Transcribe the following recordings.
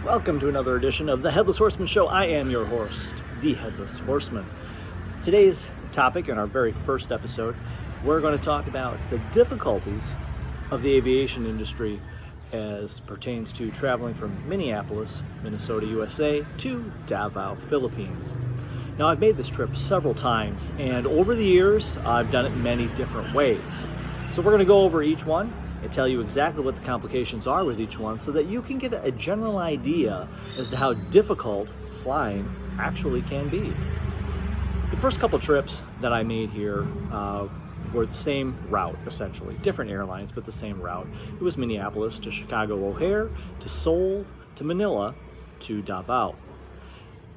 Welcome to another edition of the Headless Horseman Show. I am your host, the Headless Horseman. Today's topic, in our very first episode, we're going to talk about the difficulties of the aviation industry as pertains to traveling from Minneapolis, Minnesota, USA, to Davao, Philippines. Now, I've made this trip several times, and over the years, I've done it in many different ways. So we're going to go over each one and tell you exactly what the complications are with each one so that you can get a general idea as to how difficult flying actually can be. The first couple trips that I made here were the same route, essentially. Different airlines, but the same route. It was Minneapolis to Chicago O'Hare, to Seoul, to Manila, to Davao.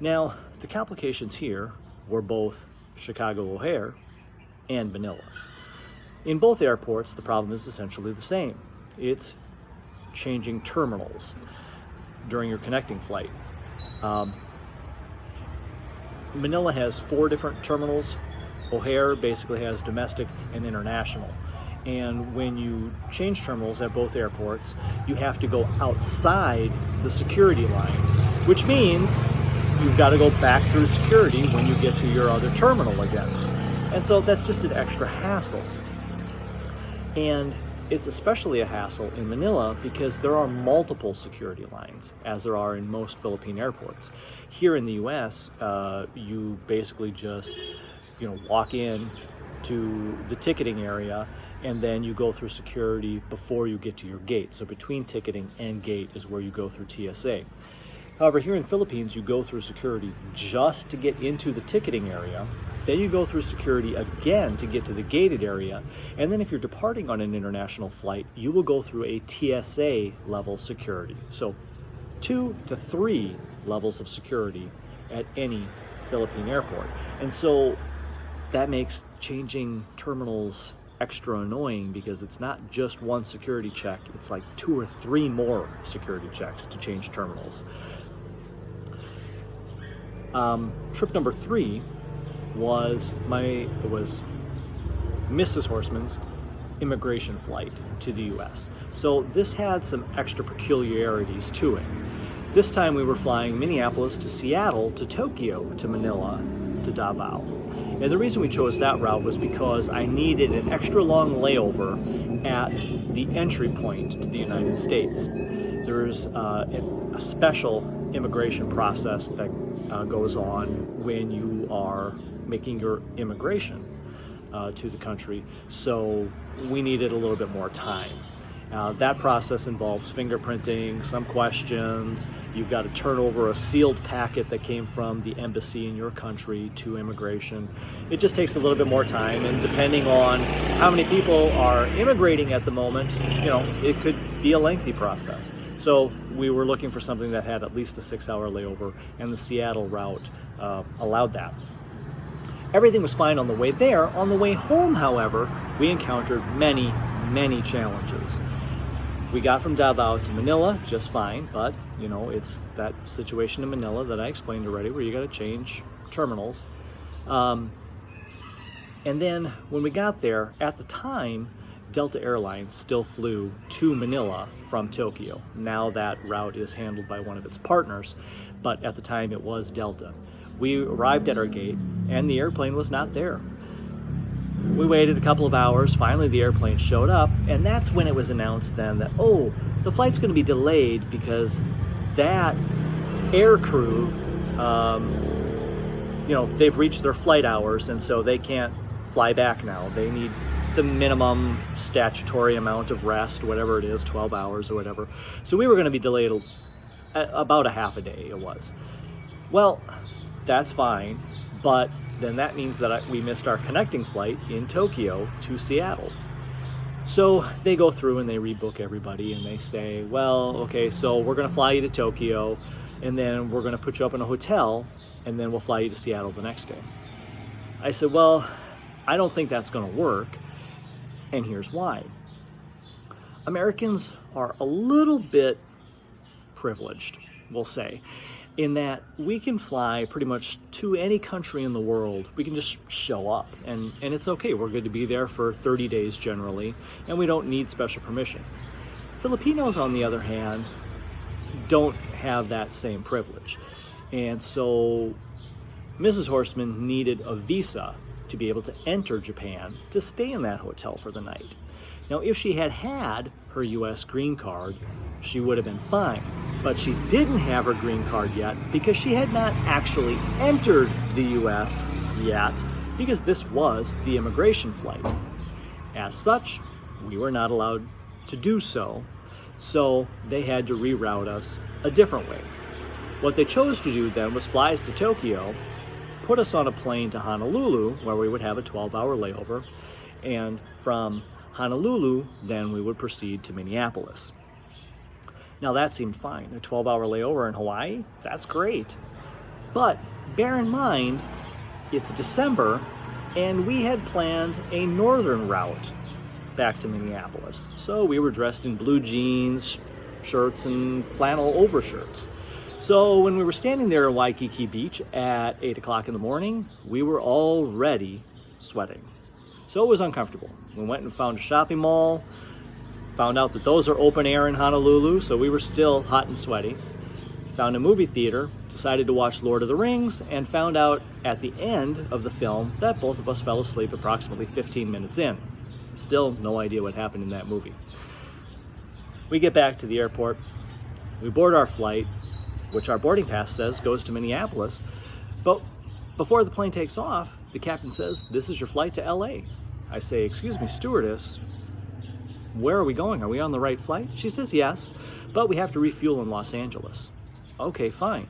Now, the complications here were both Chicago O'Hare and Manila. In both airports, the problem is essentially the same. It's changing terminals during your connecting flight. Manila has 4 different terminals. O'Hare basically has domestic and international. And when you change terminals at both airports, you have to go outside the security line, which means you've got to go back through security when you get to your other terminal again. And so that's just an extra hassle. And it's especially a hassle in Manila because there are multiple security lines, as there are in most Philippine airports. Here in the US, you basically just walk in to the ticketing area, and then you go through security before you get to your gate. So between ticketing and gate is where you go through TSA. However, here in the Philippines, you go through security just to get into the ticketing area. Then you go through security again to get to the gated area. And then if you're departing on an international flight, you will go through a TSA level security. So 2 to 3 levels of security at any Philippine airport. And so that makes changing terminals extra annoying because it's not just one security check. It's like 2 or 3 more security checks to change terminals. Trip number 3 was Mrs. Horseman's immigration flight to the US. So this had some extra peculiarities to it. This time we were flying Minneapolis to Seattle to Tokyo to Manila to Davao. And the reason we chose that route was because I needed an extra long layover at the entry point to the United States. There's a special immigration process that goes on when you are making your immigration to the country. So we needed a little bit more time. That process involves fingerprinting, some questions. You've got to turn over a sealed packet that came from the embassy in your country to immigration. It just takes a little bit more time, and depending on how many people are immigrating at the moment, it could be a lengthy process. So we were looking for something that had at least a 6-hour layover, and the Seattle route allowed that. Everything was fine on the way there. On the way home, however, we encountered many challenges. We got from Davao to Manila just fine, but it's that situation in Manila that I explained already where you got to change terminals. And then when we got there, at the time, Delta Airlines still flew to Manila from Tokyo. Now that route is handled by one of its partners, but at the time it was Delta. We arrived at our gate and the airplane was not there. We waited a couple of hours. Finally, the airplane showed up, and that's when it was announced then that, the flight's going to be delayed because that air crew, they've reached their flight hours, and so they can't fly back now. They need the minimum statutory amount of rest, whatever it is, 12 hours or whatever. So we were going to be delayed about a half a day, it was. Well, that's fine, but then that means that we missed our connecting flight in Tokyo to Seattle. So they go through and they rebook everybody and they say, well, okay, so we're going to fly you to Tokyo, and then we're going to put you up in a hotel, and then we'll fly you to Seattle the next day. I said, well, I don't think that's going to work, and here's why. Americans are a little bit privileged, we'll say, in that we can fly pretty much to any country in the world. We can just show up, and it's okay. We're good to be there for 30 days generally, and we don't need special permission. Filipinos, on the other hand, don't have that same privilege. And so Mrs. Horstman needed a visa to be able to enter Japan to stay in that hotel for the night. Now, if she had had her U.S. green card, she would have been fine. But she didn't have her green card yet because she had not actually entered the U.S. yet, because this was the immigration flight. As such, we were not allowed to do so, so they had to reroute us a different way. What they chose to do then was fly us to Tokyo, put us on a plane to Honolulu, where we would have a 12-hour layover, and from Honolulu, then we would proceed to Minneapolis. Now that seemed fine. A 12-hour layover in Hawaii, that's great. But bear in mind, it's December, and we had planned a northern route back to Minneapolis. So we were dressed in blue jeans, shirts, and flannel overshirts. So when we were standing there at Waikiki Beach at 8 o'clock in the morning, we were already sweating. So it was uncomfortable. We went and found a shopping mall, found out that those are open air in Honolulu, so we were still hot and sweaty. Found a movie theater, decided to watch Lord of the Rings, and found out at the end of the film that both of us fell asleep approximately 15 minutes in. Still no idea what happened in that movie. We get back to the airport, we board our flight, which our boarding pass says goes to Minneapolis, but before the plane takes off, the captain says, "This is your flight to LA." I say, "Excuse me, stewardess, where are we going? Are we on the right flight?" She says, "Yes, but we have to refuel in Los Angeles." Okay, fine.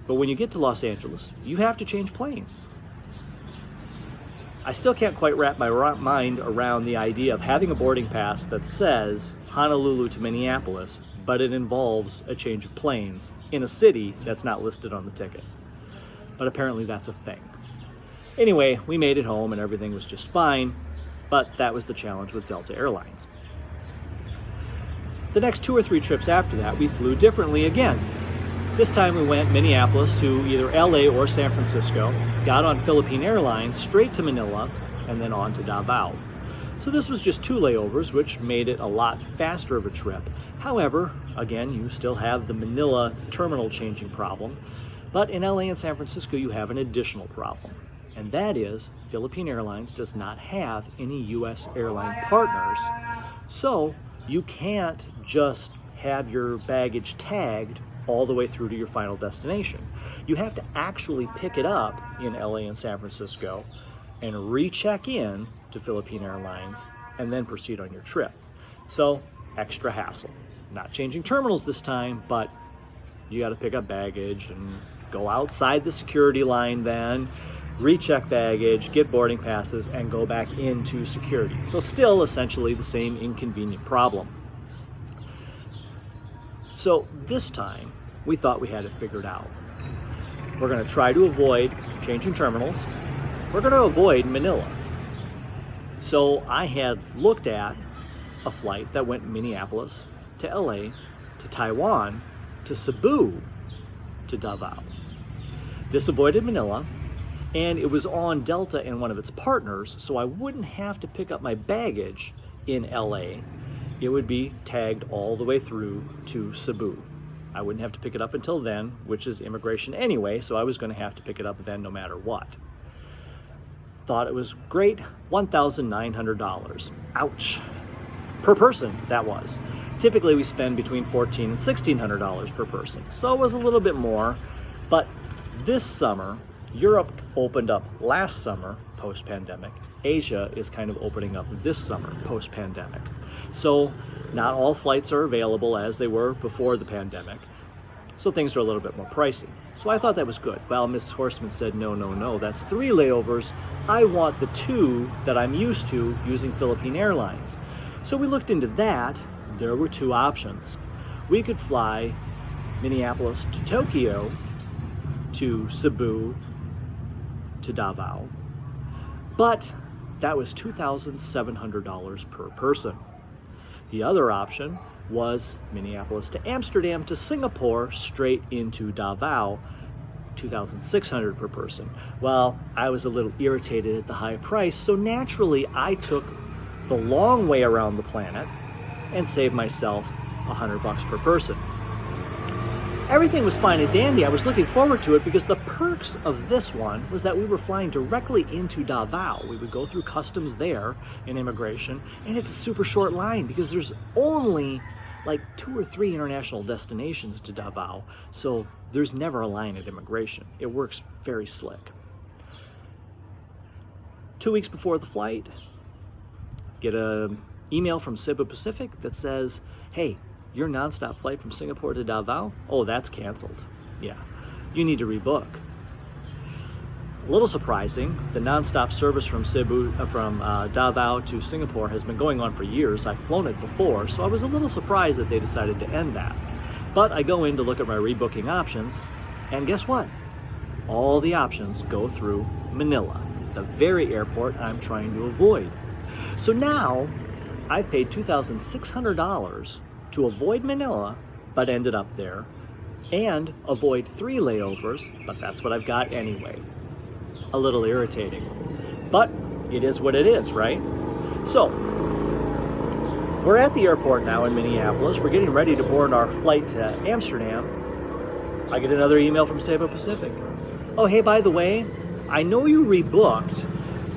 But when you get to Los Angeles, you have to change planes. I still can't quite wrap my mind around the idea of having a boarding pass that says Honolulu to Minneapolis, but it involves a change of planes in a city that's not listed on the ticket. But apparently that's a thing. Anyway, we made it home and everything was just fine, but that was the challenge with Delta Airlines. The next 2 or 3 trips after that, we flew differently again. This time we went Minneapolis to either LA or San Francisco, got on Philippine Airlines straight to Manila, and then on to Davao. So this was just 2 layovers, which made it a lot faster of a trip. However, again, you still have the Manila terminal changing problem, but in LA and San Francisco you have an additional problem. And that is, Philippine Airlines does not have any U.S. airline partners, so you can't just have your baggage tagged all the way through to your final destination. You have to actually pick it up in LA and San Francisco and recheck in to Philippine Airlines and then proceed on your trip. So, extra hassle. Not changing terminals this time, but you got to pick up baggage and go outside the security line then, recheck baggage, get boarding passes, and go back into security. So still essentially the same inconvenient problem. So this time, we thought we had it figured out. We're going to try to avoid changing terminals. We're going to avoid Manila. So I had looked at a flight that went Minneapolis to LA, to Taiwan, to Cebu, to Davao. This avoided Manila, and it was on Delta and one of its partners, so I wouldn't have to pick up my baggage in LA. It would be tagged all the way through to Cebu. I wouldn't have to pick it up until then, which is immigration anyway, so I was going to have to pick it up then no matter what. Thought it was great, $1,900. Ouch. Per person, that was. Typically we spend between $1,400 and $1,600 per person, so it was a little bit more, but this summer, Europe opened up last summer, post-pandemic. Asia is kind of opening up this summer, post-pandemic. So not all flights are available as they were before the pandemic. So things are a little bit more pricey. So I thought that was good. Well, Ms. Horstman said, no, that's 3 layovers. I want the 2 that I'm used to using Philippine Airlines. So we looked into that. There were 2 options. We could fly Minneapolis to Tokyo, to Cebu, to Davao, but that was $2,700 per person. The other option was Minneapolis to Amsterdam to Singapore straight into Davao, $2,600 per person. Well, I was a little irritated at the high price, so naturally I took the long way around the planet and saved myself $100 per person. Everything was fine and dandy. I was looking forward to it because the perks of this one was that we were flying directly into Davao. We would go through customs there in immigration, and it's a super short line because there's only like 2 or 3 international destinations to Davao, so there's never a line at immigration. It works very slick. 2 weeks before the flight, get an email from Cebu Pacific that says, hey, your nonstop flight from Singapore to Davao, oh, that's canceled. Yeah, you need to rebook. A little surprising, the nonstop service from Davao to Singapore has been going on for years. I've flown it before, so I was a little surprised that they decided to end that. But I go in to look at my rebooking options, and guess what? All the options go through Manila, the very airport I'm trying to avoid. So now I've paid $2,600 to avoid Manila, but ended up there, and avoid 3 layovers, but that's what I've got anyway. A little irritating, but it is what it is, right? So we're at the airport now in Minneapolis. We're getting ready to board our flight to Amsterdam. I get another email from Cebu Pacific. Oh, hey, by the way, I know you rebooked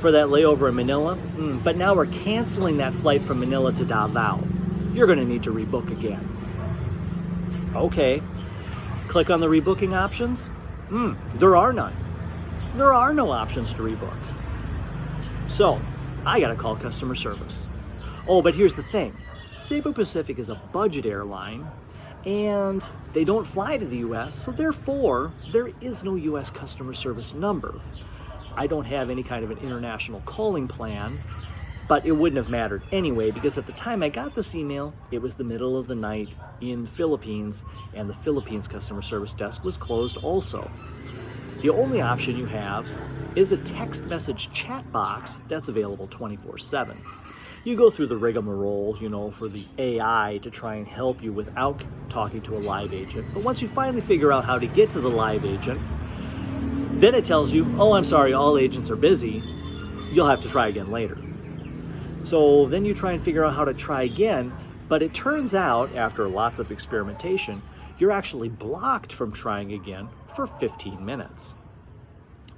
for that layover in Manila, but now we're canceling that flight from Manila to Davao. You're going to need to rebook again. Okay. Click on the rebooking options. There are none. There are no options to rebook. So I got to call customer service. Oh, but here's the thing. Cebu Pacific is a budget airline, and they don't fly to the U.S., so therefore, there is no U.S. customer service number. I don't have any kind of an international calling plan, but it wouldn't have mattered anyway, because at the time I got this email, it was the middle of the night in the Philippines, and the Philippines customer service desk was closed also. The only option you have is a text message chat box that's available 24/7. You go through the rigmarole, for the AI to try and help you without talking to a live agent. But once you finally figure out how to get to the live agent, then it tells you, oh, I'm sorry, all agents are busy. You'll have to try again later. So then you try and figure out how to try again, but it turns out, after lots of experimentation, you're actually blocked from trying again for 15 minutes.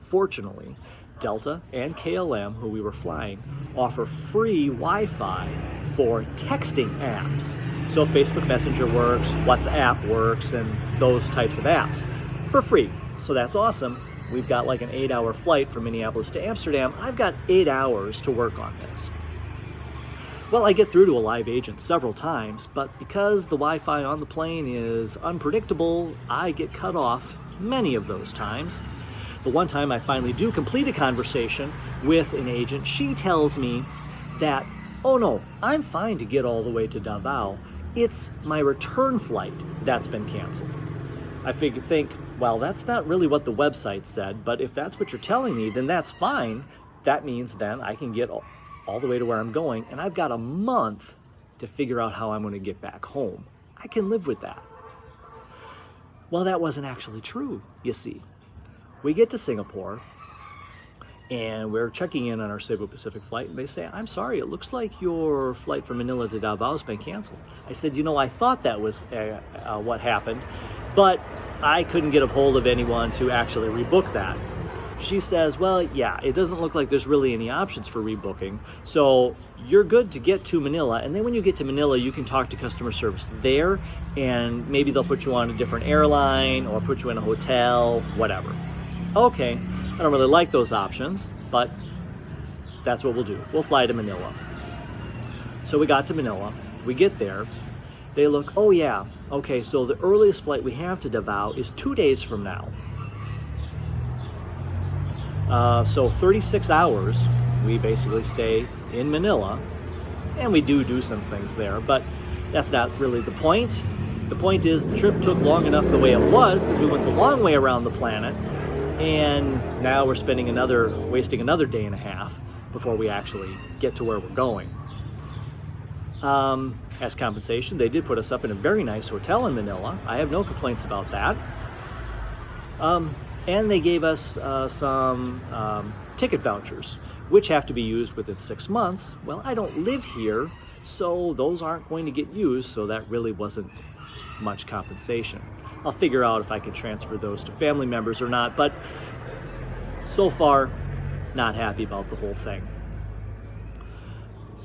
Fortunately, Delta and KLM, who we were flying, offer free Wi-Fi for texting apps. So Facebook Messenger works, WhatsApp works, and those types of apps for free. So that's awesome. We've got like an 8-hour flight from Minneapolis to Amsterdam. I've got 8 hours to work on this. Well, I get through to a live agent several times, but because the Wi-Fi on the plane is unpredictable, I get cut off many of those times. The one time I finally do complete a conversation with an agent, she tells me that, oh no, I'm fine to get all the way to Davao. It's my return flight that's been canceled. I think, well, that's not really what the website said, but if that's what you're telling me, then that's fine. That means then I can get all the way to where I'm going, and I've got a month to figure out how I'm going to get back home. I can live with that. Well, that wasn't actually true, you see. We get to Singapore, and we're checking in on our Cebu Pacific flight, and they say, I'm sorry, it looks like your flight from Manila to Davao has been canceled. I said, I thought that was what happened, but I couldn't get a hold of anyone to actually rebook that. She says, well, yeah, it doesn't look like there's really any options for rebooking. So you're good to get to Manila. And then when you get to Manila, you can talk to customer service there, and maybe they'll put you on a different airline or put you in a hotel, whatever. Okay, I don't really like those options, but that's what we'll do. We'll fly to Manila. So we got to Manila. We get there. They look, oh yeah, okay, so the earliest flight we have to Davao is 2 days from now. So 36 hours, we basically stay in Manila, and we do some things there, but that's not really the point. The point is the trip took long enough the way it was because we went the long way around the planet, and now we're wasting another day and a half before we actually get to where we're going. As compensation, they did put us up in a very nice hotel in Manila. I have no complaints about that. And they gave us some ticket vouchers, which have to be used within 6 months. Well, I don't live here, so those aren't going to get used, so that really wasn't much compensation. I'll figure out if I can transfer those to family members or not, but so far, not happy about the whole thing.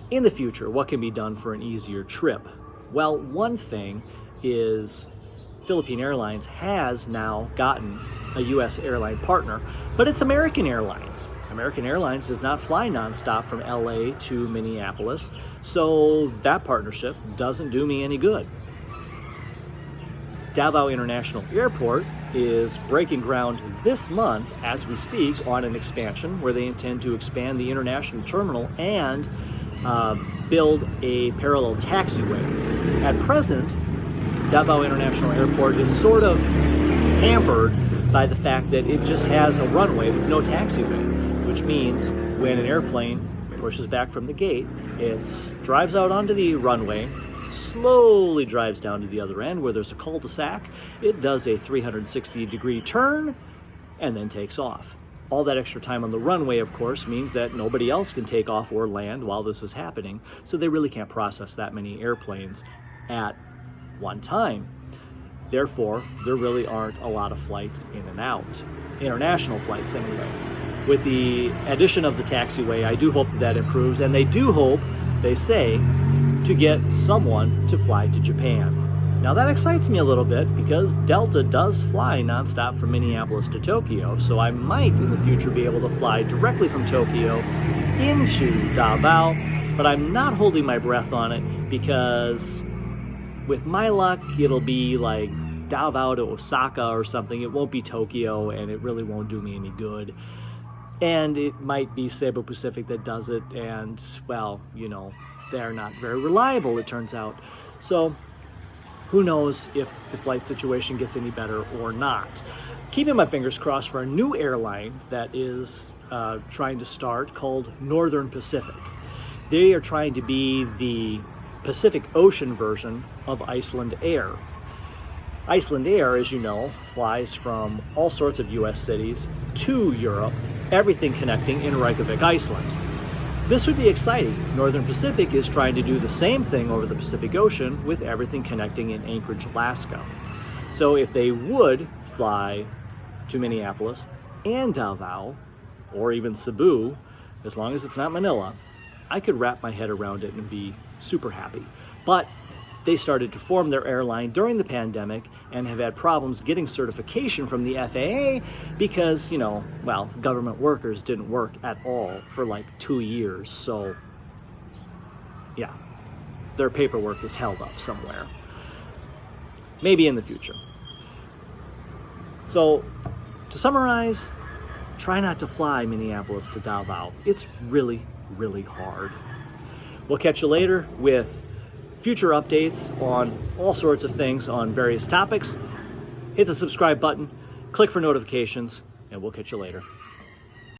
In the future, what can be done for an easier trip? Well, one thing is Philippine Airlines has now gotten a U.S. airline partner, but it's American Airlines. American Airlines does not fly nonstop from LA to Minneapolis, so that partnership doesn't do me any good. Davao International Airport is breaking ground this month as we speak on an expansion where they intend to expand the international terminal and build a parallel taxiway. At present, Davao International Airport is sort of hampered by the fact that it just has a runway with no taxiway, which means when an airplane pushes back from the gate, it drives out onto the runway, slowly drives down to the other end where there's a cul-de-sac. It does a 360-degree turn and then takes off. All that extra time on the runway, of course, means that nobody else can take off or land while this is happening, so they really can't process that many airplanes at one time. Therefore, there really aren't a lot of flights in and out, international flights anyway. With the addition of the taxiway, I do hope that improves, and they do hope, they say, to get someone to fly to Japan. Now that excites me a little bit because Delta does fly nonstop from Minneapolis to Tokyo, so I might in the future be able to fly directly from Tokyo into Davao, but I'm not holding my breath on it because with my luck, it'll be like Davao to Osaka or something. It won't be Tokyo, and it really won't do me any good. And it might be Cebu Pacific that does it, and, well, you know, they're not very reliable, it turns out. So who knows if the flight situation gets any better or not. Keeping my fingers crossed for a new airline that is trying to start called Northern Pacific. They are trying to be the Pacific Ocean version of Iceland Air. Iceland Air, as you know, flies from all sorts of U.S. cities to Europe, everything connecting in Reykjavik, Iceland. This would be exciting. Northern Pacific is trying to do the same thing over the Pacific Ocean with everything connecting in Anchorage, Alaska. So if they would fly to Minneapolis and Davao, or even Cebu, as long as it's not Manila, I could wrap my head around it and be super happy. But they started to form their airline during the pandemic and have had problems getting certification from the FAA because, you know, well, government workers didn't work at all for like 2 years. So, yeah, their paperwork is held up somewhere. Maybe in the future. So, to summarize, try not to fly Minneapolis to Davao. It's really, really hard. We'll catch you later with future updates on all sorts of things on various topics. Hit the subscribe button, click for notifications, and we'll catch you later.